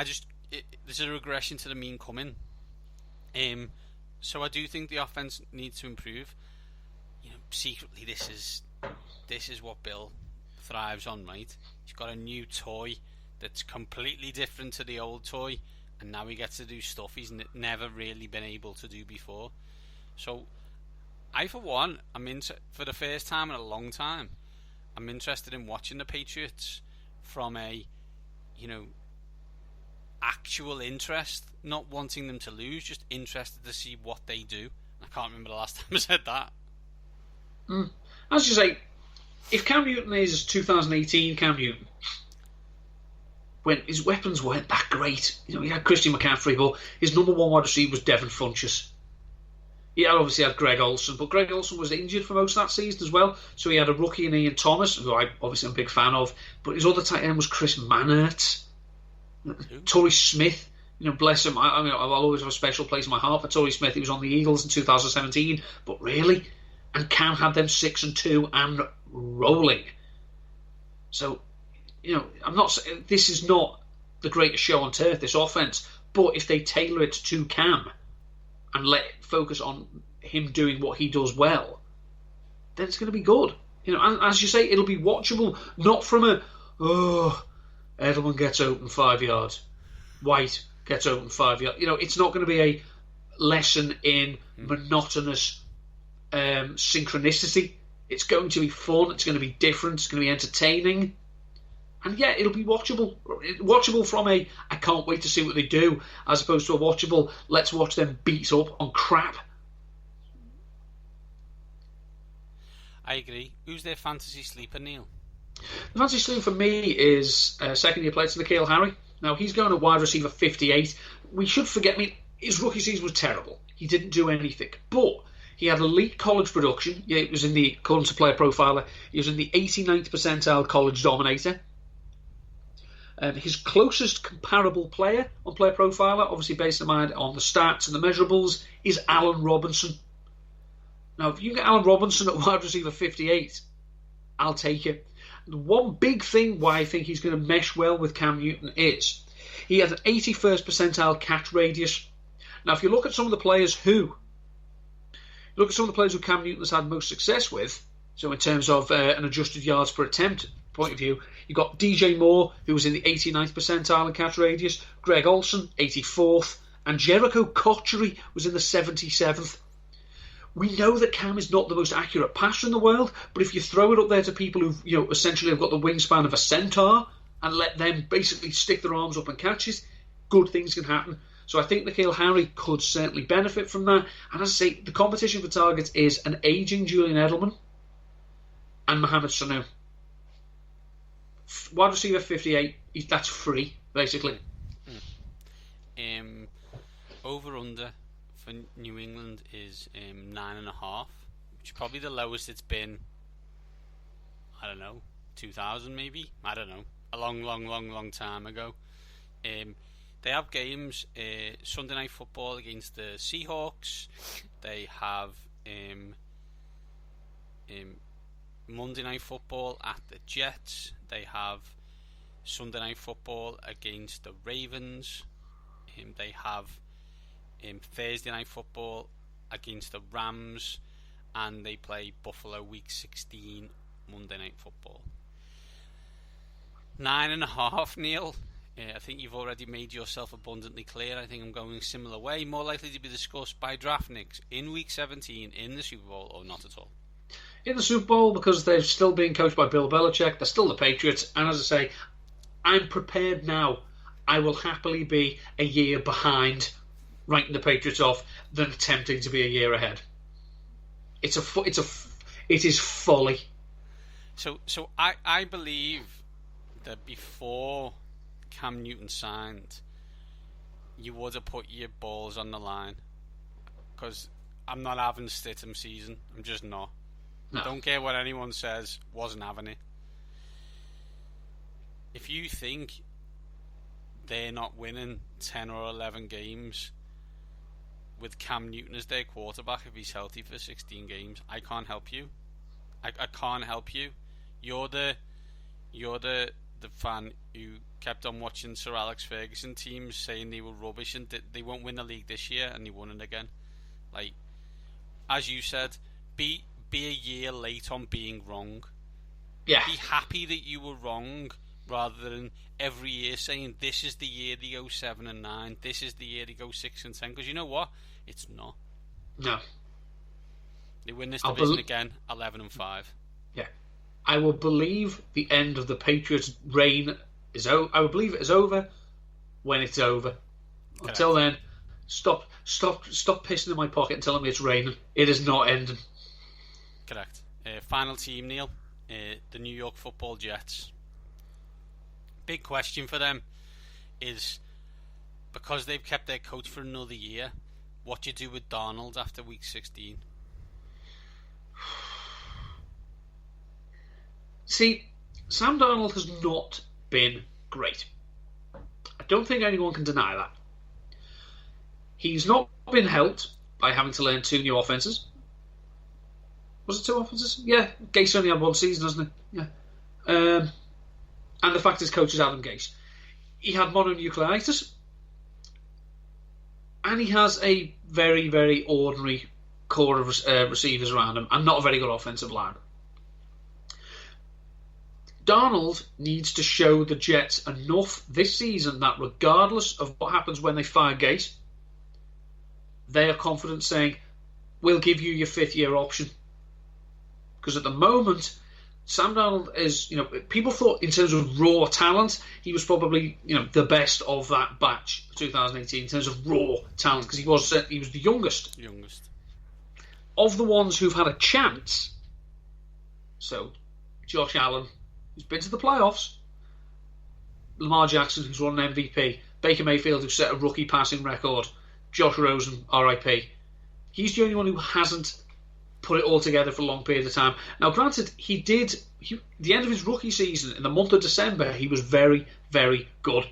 There's a regression to the mean coming. So I do think the offense needs to improve. Secretly, this is what Bill thrives on, right? He's got a new toy that's completely different to the old toy, and now he gets to do stuff he's never really been able to do before. So, I for one, for the first time in a long time, I'm interested in watching the Patriots from a, actual interest, not wanting them to lose, just interested to see what they do. I can't remember the last time I said that. As you say, if Cam Newton is 2018 Cam Newton, when his weapons weren't that great, he had Christian McCaffrey, but his number one wide receiver was Devin Funchess. He obviously had Greg Olsen, but Greg Olsen was injured for most of that season as well, so he had a rookie in Ian Thomas, who I obviously am a big fan of, but his other tight end was Chris Manert. Torrey Smith, bless him. I'll always have a special place in my heart for Torrey Smith. He was on the Eagles in 2017, but really? And Cam had them 6-2 and rolling. So, this is not the greatest show on turf, this offense, but if they tailor it to Cam and let it focus on him doing what he does well, then it's going to be good. And as you say, it'll be watchable, not from Edelman gets open 5 yards, White gets open 5 yards. It's not going to be a lesson in monotonous synchronicity. It's going to be fun, it's going to be different, it's going to be entertaining, and yeah, it'll be watchable from a I can't wait to see what they do, as opposed to a watchable let's watch them beat up on crap. I agree. Who's their fantasy sleeper, Neil? The fantasy sleeper for me is second year player N'Keal Harry. Now he's going to wide receiver 58. We should forget, his rookie season was terrible. He didn't do anything, but he had elite college production. Yeah, it was in the according to Player Profiler. He was in the 89th percentile college dominator. His closest comparable player on Player Profiler, obviously based in mind on the stats and the measurables, is Allen Robinson. Now, if you can get Allen Robinson at wide receiver 58, I'll take it. The one big thing why I think he's going to mesh well with Cam Newton is he has an 81st percentile catch radius. Now, if you look at some of the players who Cam Newton has had most success with, So in terms of an adjusted yards per attempt point of view, you've got DJ Moore, who was in the 89th percentile in catch radius, Greg Olsen, 84th, and Jericho Cotchery was in the 77th. We know that Cam is not the most accurate passer in the world, but if you throw it up there to people who essentially have got the wingspan of a centaur and let them basically stick their arms up and catch it, good things can happen. So I think N'Keal Harry could certainly benefit from that. And as I say, the competition for targets is an ageing Julian Edelman and Mohamed Sanu. Wide receiver 58, that's free, basically. Over under for New England is 9.5, which is probably the lowest it's been. I don't know, 2000 maybe. I don't know, a long time ago. They have games Sunday Night Football against the Seahawks. They have Monday Night Football at the Jets. They have Sunday Night Football against the Ravens. They have Thursday Night Football against the Rams, and they play Buffalo Week 16 Monday Night Football. 9.5, Neil. I think you've already made yourself abundantly clear. I think I'm going a similar way. More likely to be discussed by Draftniks in Week 17 in the Super Bowl, or not at all? In the Super Bowl, because they're still being coached by Bill Belichick. They're still the Patriots. And as I say, I'm prepared now. I will happily be a year behind ranking the Patriots off than attempting to be a year ahead. It is folly. So I believe that before Cam Newton signed, you would have put your balls on the line, because I'm not having Stidham season. I'm just not. No. Don't care what anyone says. Wasn't having it. If you think they're not winning 10 or 11 games with Cam Newton as their quarterback if he's healthy for 16 games, I can't help you. I can't help you. You're the fan who kept on watching Sir Alex Ferguson teams saying they were rubbish and they won't win the league this year, and they won it again. Like, as you said, be a year late on being wrong. Yeah. Be happy that you were wrong, rather than every year saying this is the year they go 7-9, this is the year they go 6-10. Because you know what? It's not. No. They win this division again, 11-5. Yeah. I will believe the end of the Patriots' reign is over. I will believe it is over when it's over. Correct. Until then, stop pissing in my pocket and telling me it's raining. It is not ending. Correct. Final team, Neil. The New York Football Jets. Big question for them is, because they've kept their coach for another year, what do you do with Darnold after week 16? See, Sam Darnold has not been great. I don't think anyone can deny that. He's not been helped by having to learn 2 new offences. Was it 2 offences? Yeah, Gase only had 1 season, hasn't he? Yeah. And the fact his coach is Adam Gase. He had mononucleosis. And he has a very, very ordinary core of receivers around him, and not a very good offensive line. Darnold needs to show the Jets enough this season that regardless of what happens when they fire Gase, they are confident saying, we'll give you your 5th-year option. Because at the moment, Sam Darnold is, people thought in terms of raw talent, he was probably, the best of that batch of 2018 in terms of raw talent, because he was the youngest. Of the ones who've had a chance, so Josh Allen, who's been to the playoffs, Lamar Jackson, who's won an MVP, Baker Mayfield, who set a rookie passing record, Josh Rosen, RIP. He's the only one who hasn't put it all together for a long period of time. Now, granted, the end of his rookie season, in the month of December, he was very, very good.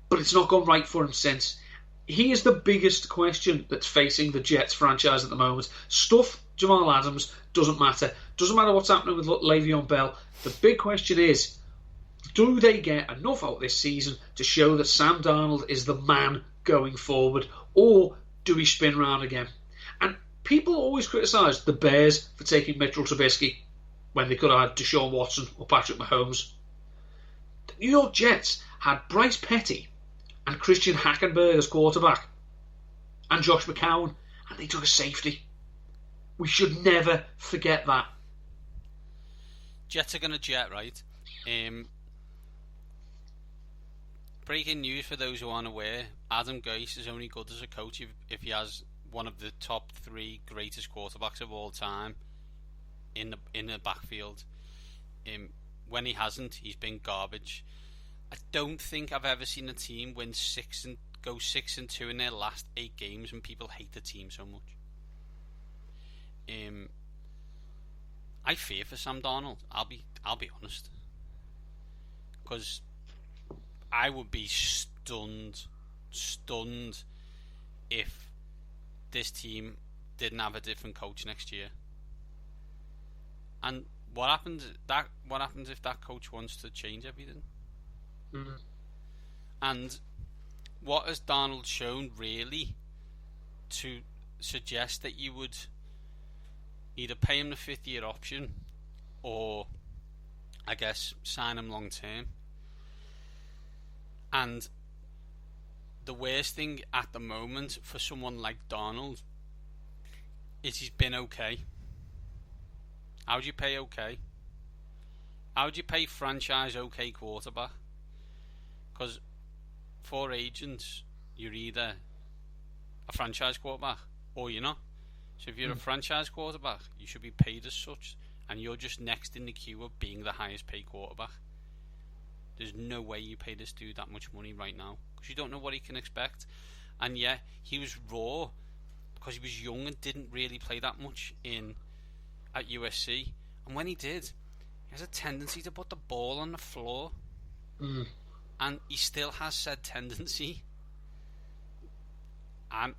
But it's not gone right for him since. He is the biggest question that's facing the Jets franchise at the moment. Stuff Jamal Adams doesn't matter. Doesn't matter what's happening with Le'Veon Bell. The big question is, do they get enough out this season to show that Sam Darnold is the man going forward, or do we spin round again? And people always criticise the Bears for taking Mitchell Trubisky when they could have had Deshaun Watson or Patrick Mahomes. The New York Jets had Bryce Petty and Christian Hackenberg as quarterback and Josh McCown, and they took a safety. We should never forget that. Jets are going to jet, right? Breaking news for those who aren't aware, Adam Gase is only good as a coach if he has one of the top 3 greatest quarterbacks of all time in the backfield. When he hasn't, he's been garbage. I don't think I've ever seen a team go 6-2 in their last 8 games and people hate the team so much. I fear for Sam Darnold. I'll be honest, because I would be stunned if this team didn't have a different coach next year. And what happens if that coach wants to change everything? Mm-hmm. And what has Darnold shown really to suggest that you would either pay him the 5th-year option or, I guess, sign him long term? And the worst thing at the moment for someone like Darnold is he's been okay. How do you pay okay? How do you pay franchise okay quarterback? Because for agents, you're either a franchise quarterback or you're not. So if you're a franchise quarterback, you should be paid as such, and you're just next in the queue of being the highest paid quarterback. There's no way you pay this dude that much money right now, because you don't know what he can expect. And yeah, he was raw because he was young and didn't really play that much at USC. And when he did, he has a tendency to put the ball on the floor. And he still has said tendency. I'm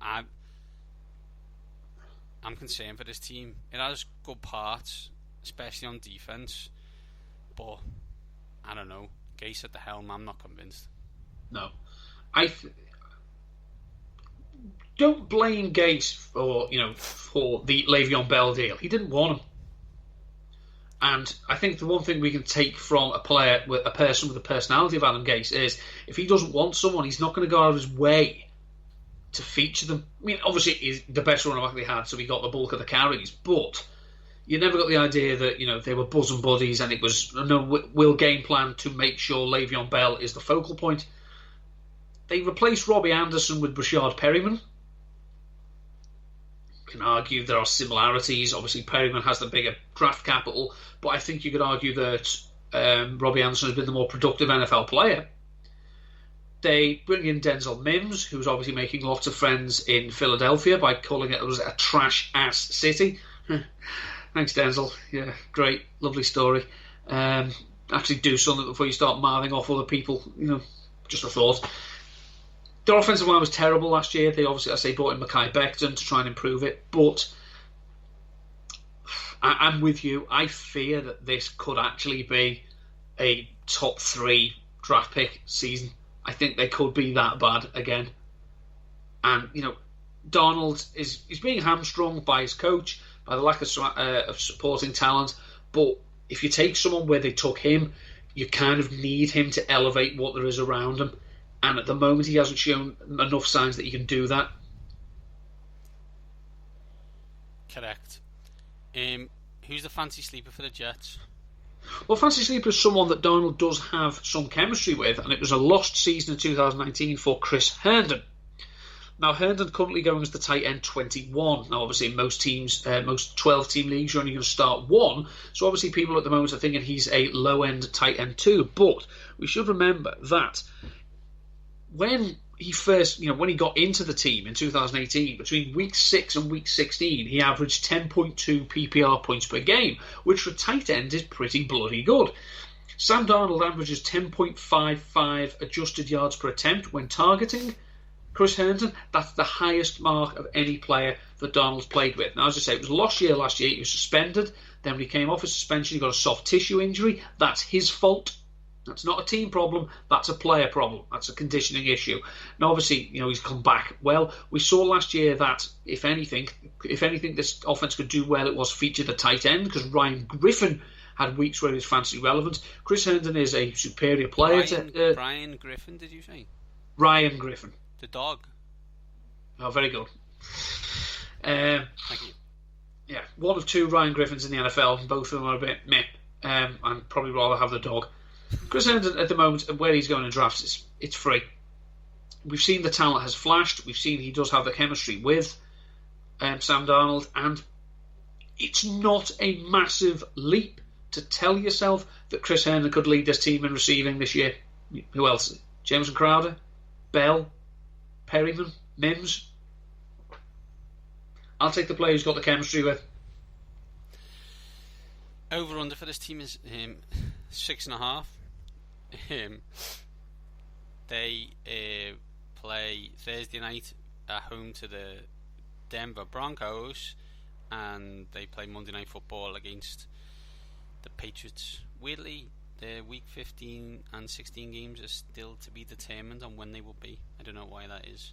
concerned for this team. It has good parts, especially on defense, but I don't know. Gase at the helm, I'm not convinced. No, don't blame Gase for the Le'Veon Bell deal. He didn't want him. And I think the one thing we can take from a person with the personality of Adam Gase is if he doesn't want someone, he's not going to go out of his way to feature them. I mean, obviously he's the best running back they had, so he got the bulk of the carries, but you never got the idea that they were bosom buddies and it was will game plan to make sure Le'Veon Bell is the focal point. They replaced Robbie Anderson with Brashard Perryman. Can argue there are similarities. Obviously, Perryman has the bigger draft capital, but I think you could argue that Robbie Anderson has been the more productive NFL player. They bring in Denzel Mims, who's obviously making lots of friends in Philadelphia by calling it a trash-ass city. Thanks, Denzel. Yeah, great, lovely story. Actually do something before you start mouthing off other people. Just a thought. Their offensive line was terrible last year. They obviously, as I say, brought in Mekhi Becton to try and improve it. But I'm with you. I fear that this could actually be a top 3 draft pick season. I think they could be that bad again. And, Darnold is being hamstrung by his coach, by the lack of supporting talent. But if you take someone where they took him, you kind of need him to elevate what there is around him. And at the moment, he hasn't shown enough signs that he can do that. Correct. Who's the fancy sleeper for the Jets? Well, fancy sleeper is someone that Darnold does have some chemistry with, and it was a lost season in 2019 for Chris Herndon. Now, Herndon currently going as the tight end 21. Now, obviously, in most 12-team leagues, you're only going to start one. So, obviously, people at the moment are thinking he's a low-end tight end 2. But we should remember that when he first, when he got into the team in 2018, between week 6 and week 16, he averaged 10.2 PPR points per game, which for a tight end is pretty bloody good. Sam Darnold averages 10.55 adjusted yards per attempt when targeting Chris Herndon. That's the highest mark of any player that Darnold's played with. Now, as I say, it was last year he was suspended. Then when he came off his suspension, he got a soft tissue injury. That's his fault. That's not a team problem. That's a player problem. That's a conditioning issue. Now, obviously, he's come back well. We saw last year that if anything, this offense could do well, it was featured a tight end because Ryan Griffin had weeks where he was fantasy relevant. Chris Herndon is a superior player. Brian Griffin, did you say? Ryan Griffin. The dog. Oh, very good. Thank you. Yeah, one of two Ryan Griffins in the NFL. Both of them are a bit meh. I'd probably rather have the dog. Chris Herndon, at the moment, where he's going in drafts, it's free. We've seen the talent has flashed. We've seen he does have the chemistry with Sam Darnold, and it's not a massive leap to tell yourself that Chris Herndon could lead this team in receiving this year. Who else? Jameson Crowder, Bell, Perryman, Mims. I'll take the player who's got the chemistry with. Over under for this team is 6.5. They play Thursday night at home to the Denver Broncos, and they play Monday Night Football against the Patriots. Weirdly, the Week 15 and 16 games are still to be determined on when they will be. I don't know why that is.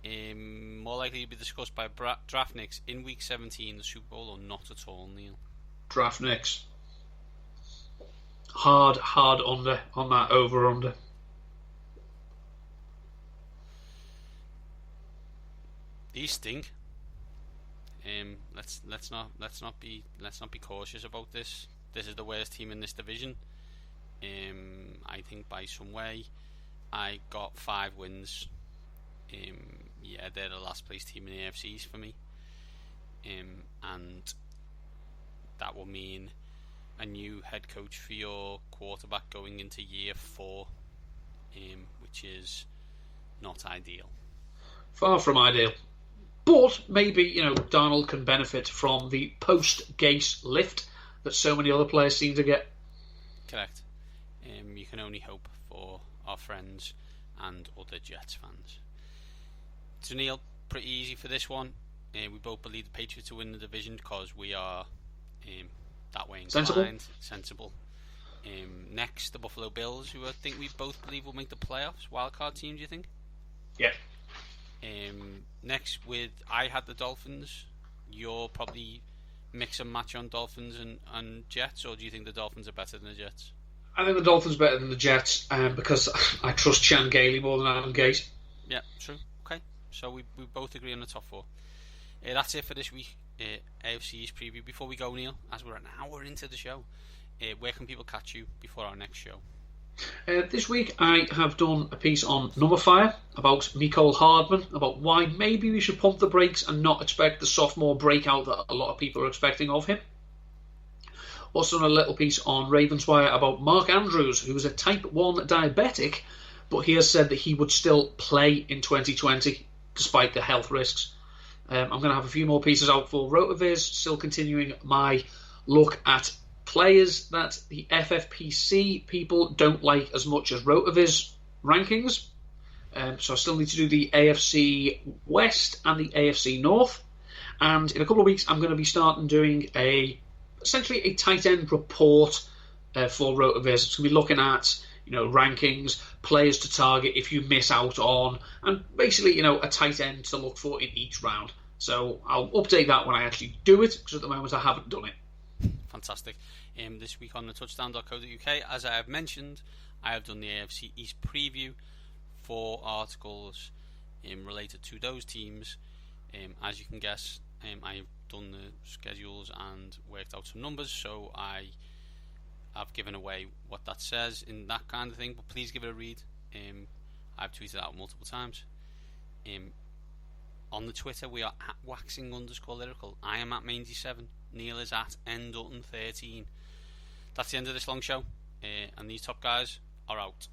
More likely to be discussed by Draftniks in Week 17, the Super Bowl, or not at all, Neil? Draftniks. Hard under on that over-under. These stink. Let's not be cautious about this. This is the worst team in this division. I think by some way. I got 5 wins. Yeah, they're the last place team in the AFC East for me. And that will mean a new head coach for your quarterback going into year 4, which is not ideal. Far from ideal. But maybe, Darnold can benefit from the post-Gase lift that so many other players seem to get. Correct. You can only hope for our friends and other Jets fans. So Neil, pretty easy for this one. We both believe the Patriots will win the division because we are that way inclined. Sensible. Next, the Buffalo Bills, who I think we both believe will make the playoffs. Wildcard team, do you think? Yeah. Next, I had the Dolphins. You're probably mix and match on Dolphins and Jets, or do you think the Dolphins are better than the Jets? I think the Dolphins are better than the Jets because I trust Chan Gailey more than Adam Gase. Yeah, true. Okay, so we both agree on the top 4. That's it for this week. AFC East preview. Before we go, Neil, as we're an hour into the show, where can people catch you before our next show? This week I have done a piece on Numberfire about Mecole Hardman, about why maybe we should pump the brakes and not expect the sophomore breakout that a lot of people are expecting of him. Also done a little piece on Ravenswire about Mark Andrews, who is a type 1 diabetic, but he has said that he would still play in 2020 despite the health risks. I'm going to have a few more pieces out for Rotoviz, still continuing my look at players that the FFPC people don't like as much as Rotoviz rankings. So I still need to do the AFC West and the AFC North. And in a couple of weeks, I'm going to be starting doing essentially a tight end report for Rotoviz. It's going to be looking at rankings, players to target if you miss out on, and basically a tight end to look for in each round. So I'll update that when I actually do it, because at the moment I haven't done it. Fantastic. This week on the touchdown.co.uk, as I have mentioned, I have done the AFC East preview, 4 articles related to those teams. As you can guess, I have done the schedules and worked out some numbers, so I've given away what that says in that kind of thing, but please give it a read. I've tweeted it out multiple times. On the Twitter, we are at waxing_lyrical. I am at Mandy7. Neil is at ndutton13. That's the end of this long show, and these top guys are out.